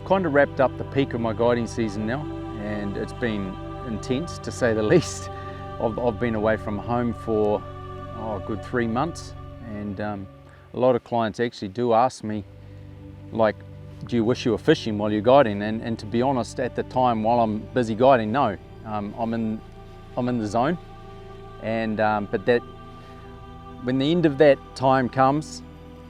I've kind of wrapped up the peak of my guiding season now, and it's been intense to say the least. I've been away from home for a good 3 months, and a lot of clients actually do ask me, like, do you wish you were fishing while you're guiding? And to be honest, at the time while I'm busy guiding, no, I'm in the zone. And but that when the end of that time comes,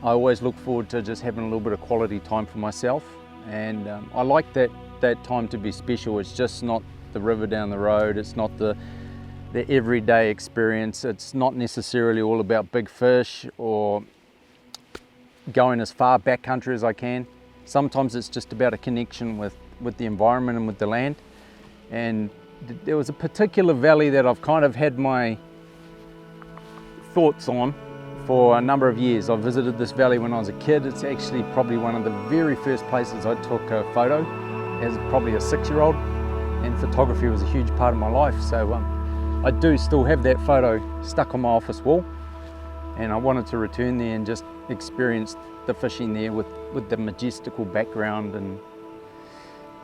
I always look forward to just having a little bit of quality time for myself. And I like that time to be special. It's just not the river down the road. It's not the everyday experience. It's not necessarily all about big fish or going as far backcountry as I can. Sometimes it's just about a connection with the environment and with the land. And there was a particular valley that I've kind of had my thoughts on for a number of years. I visited this valley when I was a kid. It's actually probably one of the very first places I took a photo as probably a 6-year-old, and photography was a huge part of my life. So I do still have that photo stuck on my office wall, and I wanted to return there and just experience the fishing there with the majestical background. And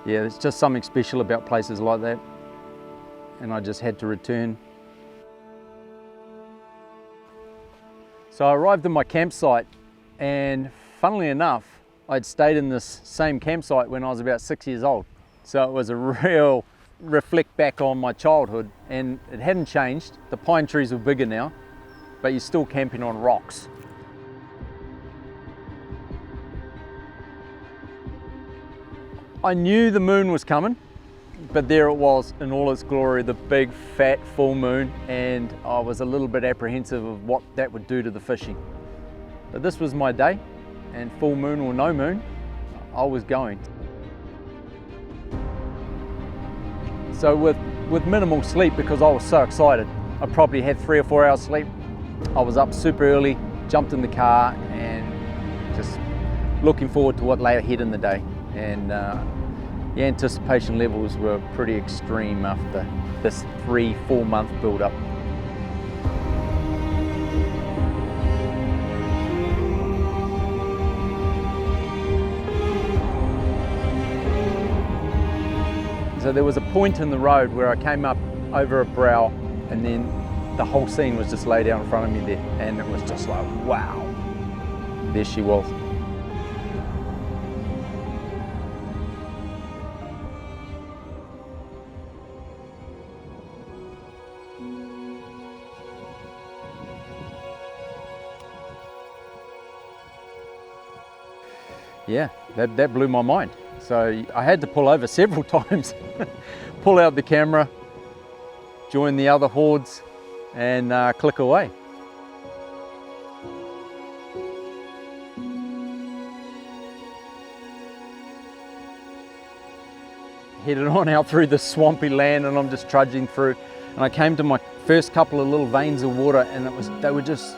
yeah, there's just something special about places like that, and I just had to return. So I arrived at my campsite, and funnily enough, I'd stayed in this same campsite when I was about 6 years old. So it was a real reflect back on my childhood, and it hadn't changed. The pine trees were bigger now, but you're still camping on rocks. I knew the moon was coming, but there it was in all its glory, the big fat full moon, and I was a little bit apprehensive of what that would do to the fishing. But this was my day, and full moon or no moon, I was going. So with minimal sleep, because I was so excited, I probably had 3 or 4 hours sleep. I was up super early, jumped in the car, and just looking forward to what lay ahead in the day. And the anticipation levels were pretty extreme after this 3-4 month build-up. So there was a point in the road where I came up over a brow, and then the whole scene was just laid out in front of me there, and it was just like, wow, there she was. Yeah, that blew my mind. So I had to pull over several times, pull out the camera, join the other hordes, and click away. Headed on out through the swampy land, and I'm just trudging through. And I came to my first couple of little veins of water, and they were just,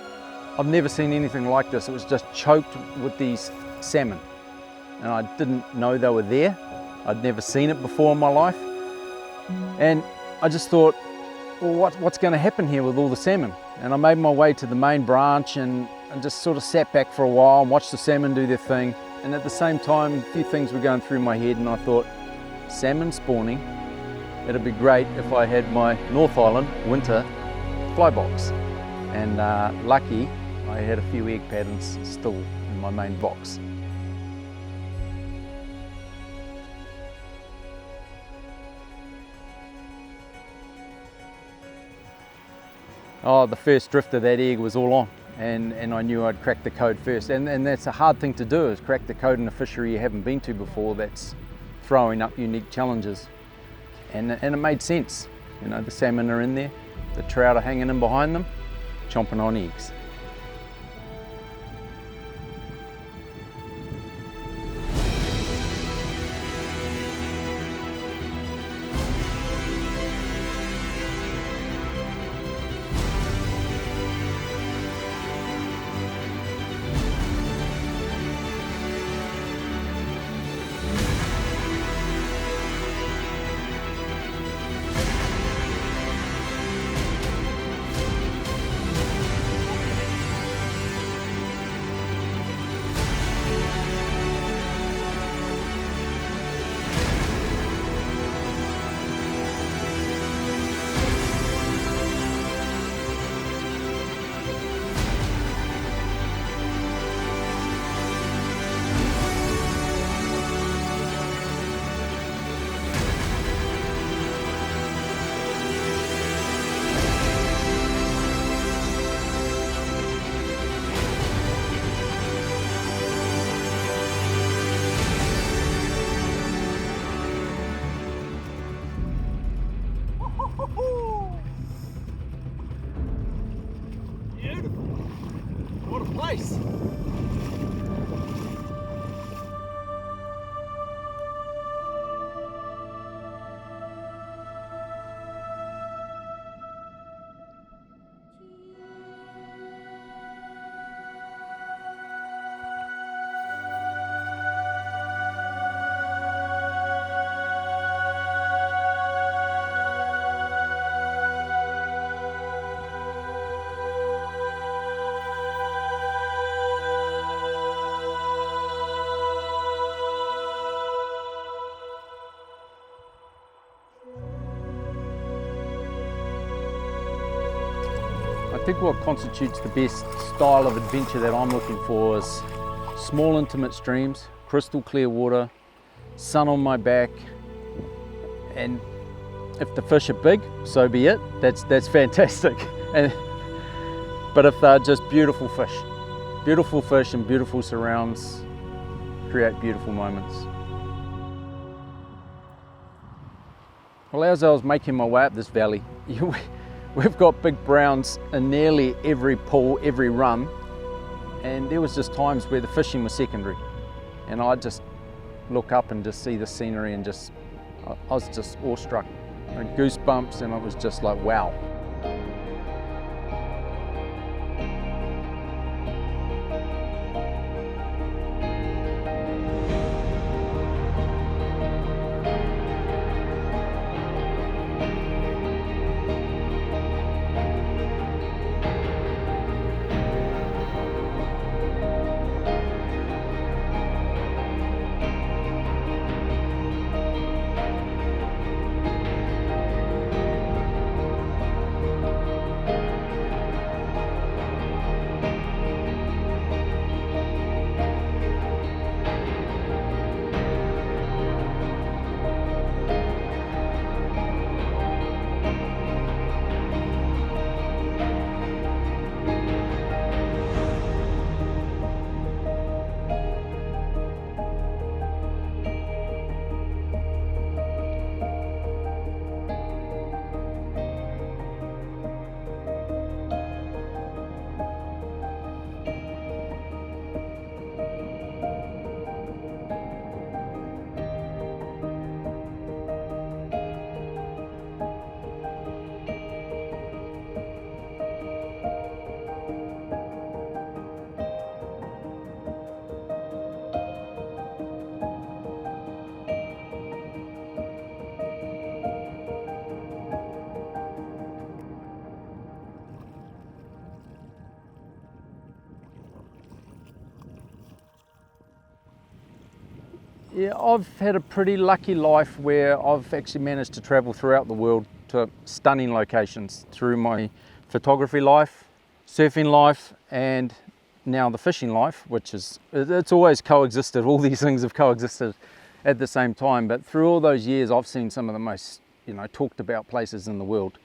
I've never seen anything like this. It was just choked with these salmon. And I didn't know they were there. I'd never seen it before in my life. And I just thought, well, what's going to happen here with all the salmon? And I made my way to the main branch and just sort of sat back for a while and watched the salmon do their thing. And at the same time, a few things were going through my head, and I thought, salmon spawning, it'd be great if I had my North Island winter fly box. And lucky, I had a few egg patterns still in my main box. Oh, the first drift of that egg was all on, and I knew I'd crack the code first. And that's a hard thing to do, is crack the code in a fishery you haven't been to before that's throwing up unique challenges. And it made sense. You know, the salmon are in there, the trout are hanging in behind them, chomping on eggs. Nice! I think what constitutes the best style of adventure that I'm looking for is small intimate streams, crystal clear water, sun on my back, and if the fish are big, so be it, that's fantastic. But if they're just beautiful fish and beautiful surrounds create beautiful moments. Well, as I was making my way up this valley, we've got big browns in nearly every pool, every run, and there was just times where the fishing was secondary, and I'd just look up and just see the scenery and I was just awestruck, goosebumps, and I was just like, wow. Yeah, I've had a pretty lucky life where I've actually managed to travel throughout the world to stunning locations through my photography life, surfing life, and now the fishing life, which it's always coexisted. All these things have coexisted at the same time, but through all those years I've seen some of the most talked about places in the world,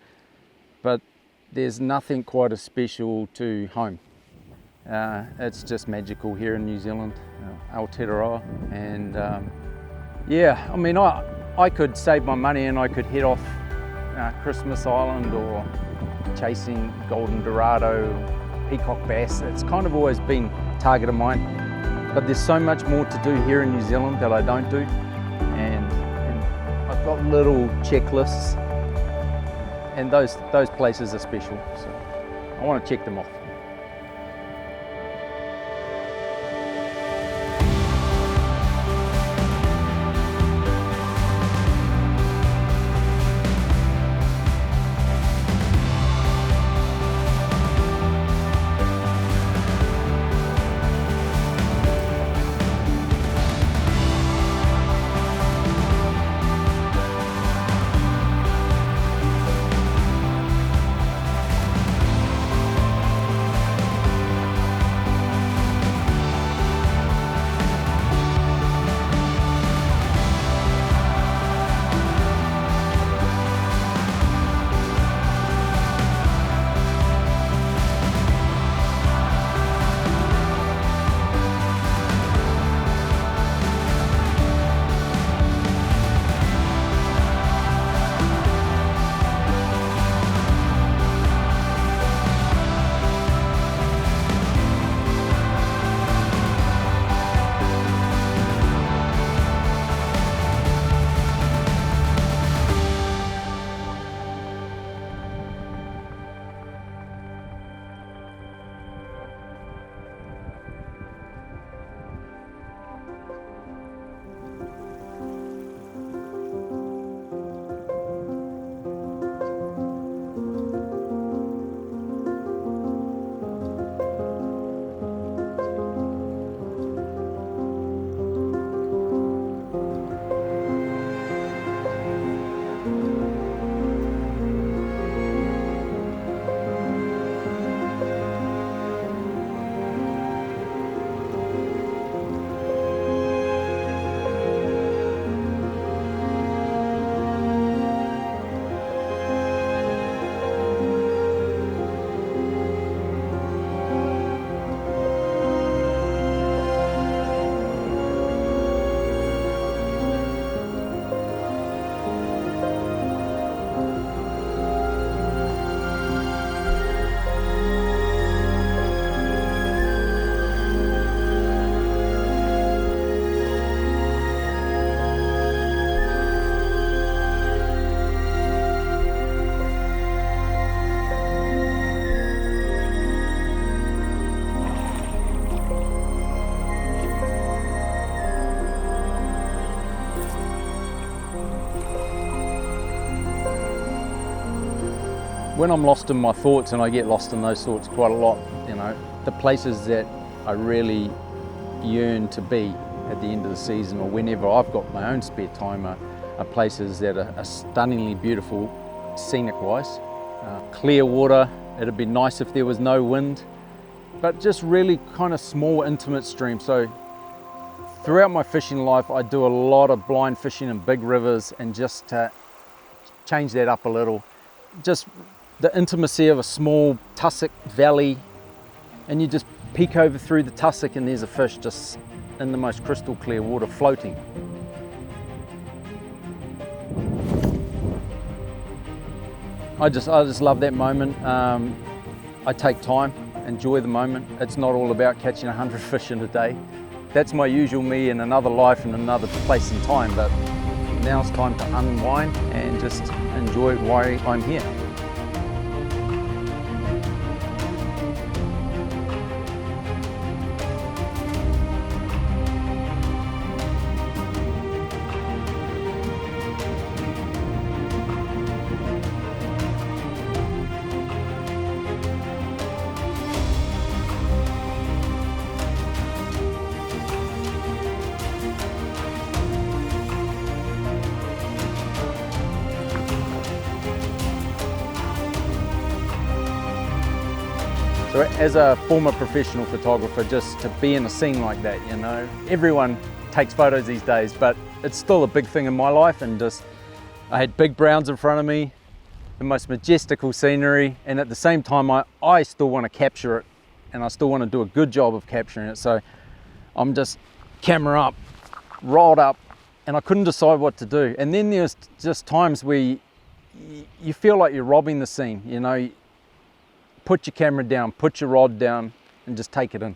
but there's nothing quite as special to home. It's just magical here in New Zealand, Aotearoa, and yeah, I mean, I could save my money and I could head off Christmas Island or chasing golden dorado, peacock bass. It's kind of always been a target of mine, but there's so much more to do here in New Zealand that I don't do, and I've got little checklists, and those places are special, so I want to check them off. When I'm lost in my thoughts, and I get lost in those thoughts quite a lot, you know, the places that I really yearn to be at the end of the season, or whenever I've got my own spare time, are places that are stunningly beautiful scenic wise. Clear water, it'd be nice if there was no wind, but just really kind of small intimate streams. So throughout my fishing life, I do a lot of blind fishing in big rivers, and just to change that up a little, just the intimacy of a small tussock valley, and you just peek over through the tussock and there's a fish just in the most crystal clear water floating. I just love that moment. I take time, enjoy the moment. It's not all about catching 100 fish in a day. That's my usual me in another life and another place and time, but now it's time to unwind and just enjoy why I'm here. So as a former professional photographer, just to be in a scene like that, you know, everyone takes photos these days, but it's still a big thing in my life. And just, I had big browns in front of me, the most majestical scenery, and at the same time, I still want to capture it, and I still want to do a good job of capturing it. So I'm just camera up, rolled up, and I couldn't decide what to do. And then there's just times where you feel like you're robbing the scene, you know. Put your camera down, put your rod down, and just take it in.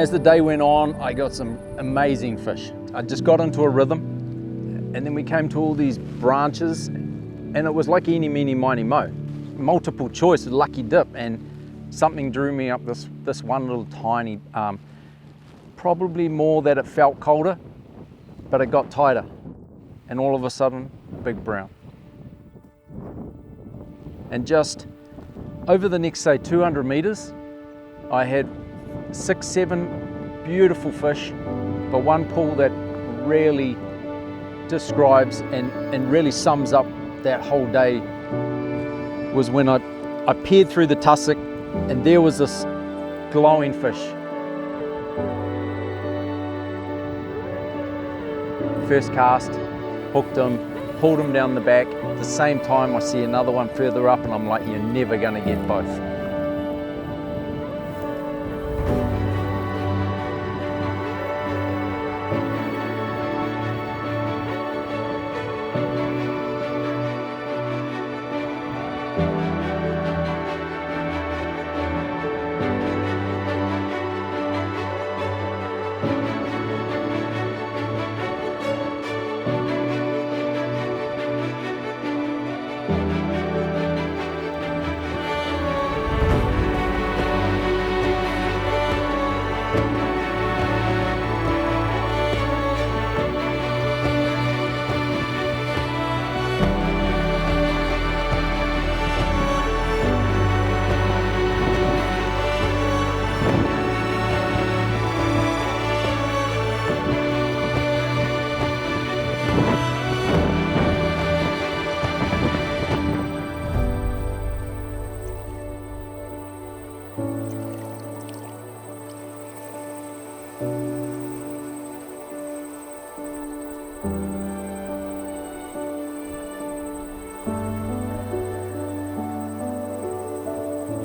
as the day went on, I got some amazing fish. I just got into a rhythm, and then we came to all these branches, and it was like eeny, meeny, miny, mo. Multiple choice, lucky dip, and something drew me up this one little tiny, probably more that it felt colder, but it got tighter. And all of a sudden, big brown. And just over the next, say, 200 meters, I had 6, 7 beautiful fish, but one pull that really describes and really sums up that whole day was when I peered through the tussock, and there was this glowing fish. First cast, hooked him, pulled him down the back. At the same time, I see another one further up, and I'm like, you're never gonna get both.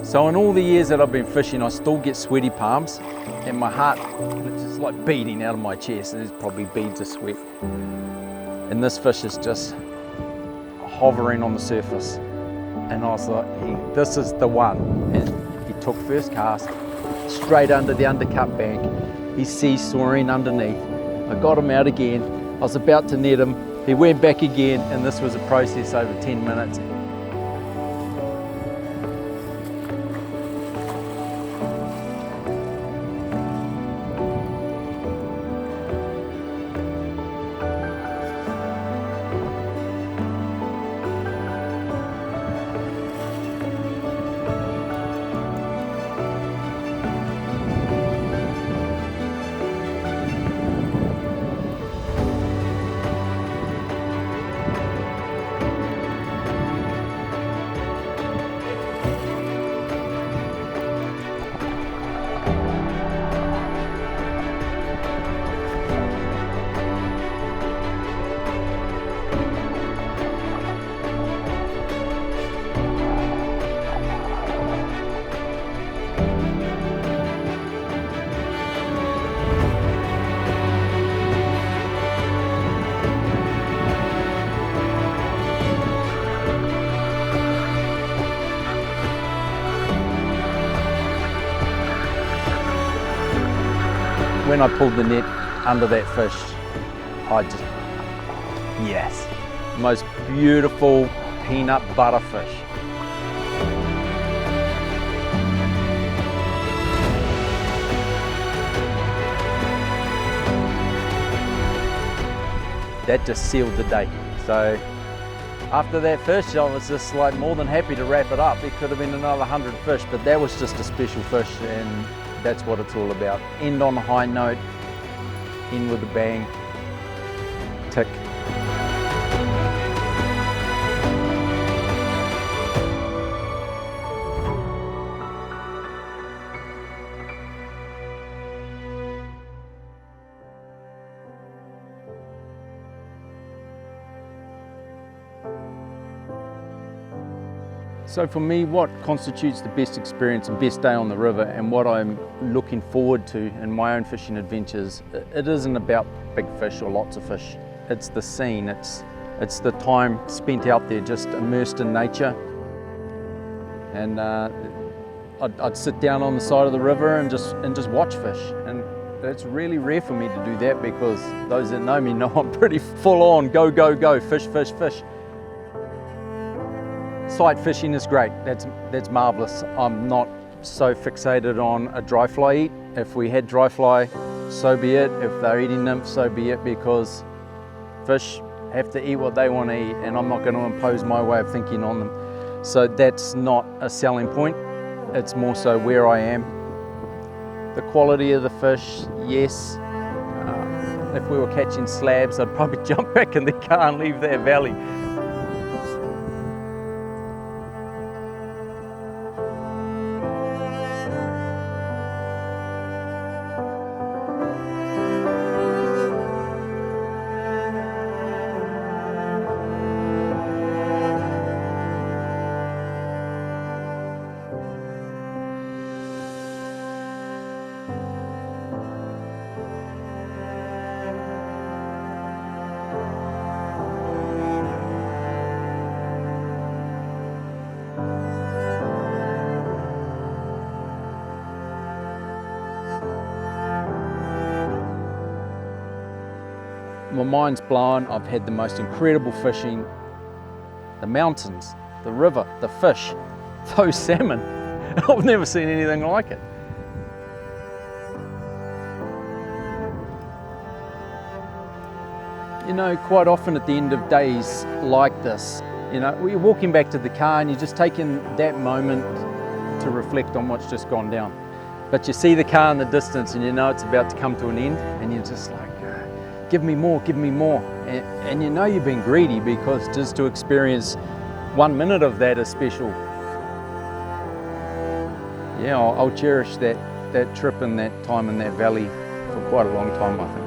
So in all the years that I've been fishing, I still get sweaty palms, and my heart is just like beating out of my chest. There's probably beads of sweat. And this fish is just hovering on the surface. And I was like, this is the one. And he took first cast, straight under the undercut bank. He's seesawing underneath. I got him out again. I was about to net him. He went back again, and this was a process over 10 minutes. When I pulled the net under that fish, I just, yes, most beautiful peanut butter fish. That just sealed the day. So after that fish, I was just like more than happy to wrap it up. It could have been another 100 fish, but that was just a special fish, and that's what it's all about. End on a high note, end with a bang, tick. So for me, what constitutes the best experience and best day on the river, and what I'm looking forward to in my own fishing adventures, it isn't about big fish or lots of fish. It's the scene, it's the time spent out there just immersed in nature. And I'd sit down on the side of the river and just watch fish. And it's really rare for me to do that, because those that know me know I'm pretty full on, go, go, go, fish, fish, fish. Sight fishing is great, that's marvelous. I'm not so fixated on a dry fly eat. If we had dry fly, so be it. If they're eating nymph, so be it, because fish have to eat what they want to eat, and I'm not going to impose my way of thinking on them. So that's not a selling point, it's more so where I am. The quality of the fish, yes. If we were catching slabs, I'd probably jump back in the car and leave that valley. My mind's blown. I've had the most incredible fishing. The mountains, the river, the fish, those salmon. I've never seen anything like it. You know, quite often at the end of days like this, you know, you're walking back to the car and you're just taking that moment to reflect on what's just gone down. But you see the car in the distance and you know it's about to come to an end, and you're just like, give me more, give me more. And you know you've been greedy, because just to experience 1 minute of that is special. Yeah, I'll cherish that trip and that time in that valley for quite a long time, I think.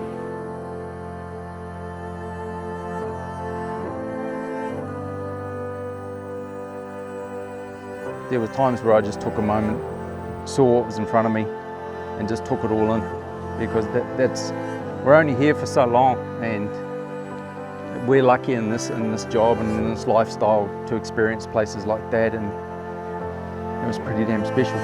There were times where I just took a moment, saw what was in front of me, and just took it all in, because we're only here for so long, and we're lucky in this job and in this lifestyle to experience places like that, and it was pretty damn special.